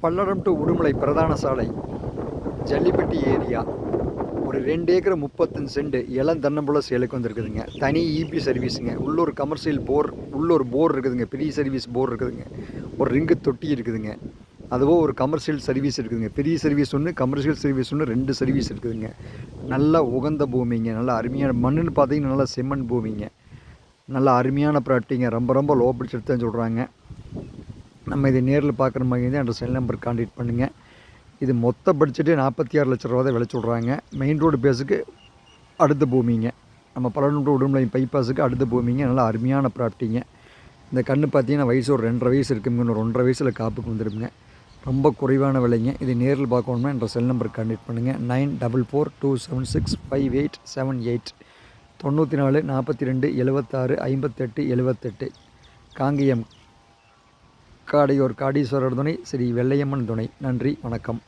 Palladam to Udumalai பிரதான சாலை Jallipatti area ஒரு 2 ஏக்கர் 35 சென்ட் இளம் தென்னம்பழம் சேலுக்கு வந்திருக்குதுங்க. தனி இபி சர்வீஸுங்க. உள்ளூர் கமர்ஷியல் போர், உள்ளூர் போர் இருக்குதுங்க. பெரிய சர்வீஸ் போர் இருக்குதுங்க. ஒரு ரிங்கு தொட்டி இருக்குதுங்க. அதுவும் ஒரு கமர்ஷியல் சர்வீஸ் இருக்குதுங்க. பெரிய சர்வீஸ் ஒன்று, கமர்ஷியல் சர்வீஸ் ஒன்று, 2 சர்வீஸ் இருக்குதுங்க. நல்லா உகந்த பூமிங்க. நல்லா அருமையான மண்ணுன்னு பார்த்தீங்கன்னா நல்லா செம்மண் பூமிங்க. நல்லா அருமையான ப்ராப்பர்ட்டிங்க. ரொம்ப ரொம்ப லோ பட்ஜெட் தான் சொல்கிறாங்க. நம்ம இதை நேரில் பார்க்குற மாதிரி தான் என்ற செல் நம்பர் கான்டாக்ட் பண்ணுங்கள். இது மொத்த பட்ஜெட்டே 46 லட்ச ரூபா தான் விலை சொல்கிறாங்க. மெயின் ரோடு பேஸுக்கு அடுத்த பூமிங்க. நம்ம பல்லடம் டு உடுமலை பைபாஸுக்கு அடுத்த பூமிங்க. நல்லா அருமையான ப்ராப்பர்ட்டிங்க. இந்த கன்று பார்த்தீங்கன்னா வயசு ஒரு 2.5 வயசு இருக்குங்க. ஒரு 1.5 வயசில் காப்புக்கு வந்துடுங்க. ரொம்ப குறைவான விலைங்க. இது நேரில் பார்க்கணும்னா என்ற செல் நம்பர் கான்டாக்ட் பண்ணுங்கள். 9442765878 94 42 76 58 78. காங்கேயம் காடையூர் காடீஸ்வரர் துணை, ஸ்ரீ வெள்ளையம்மன் துணை. நன்றி, வணக்கம்.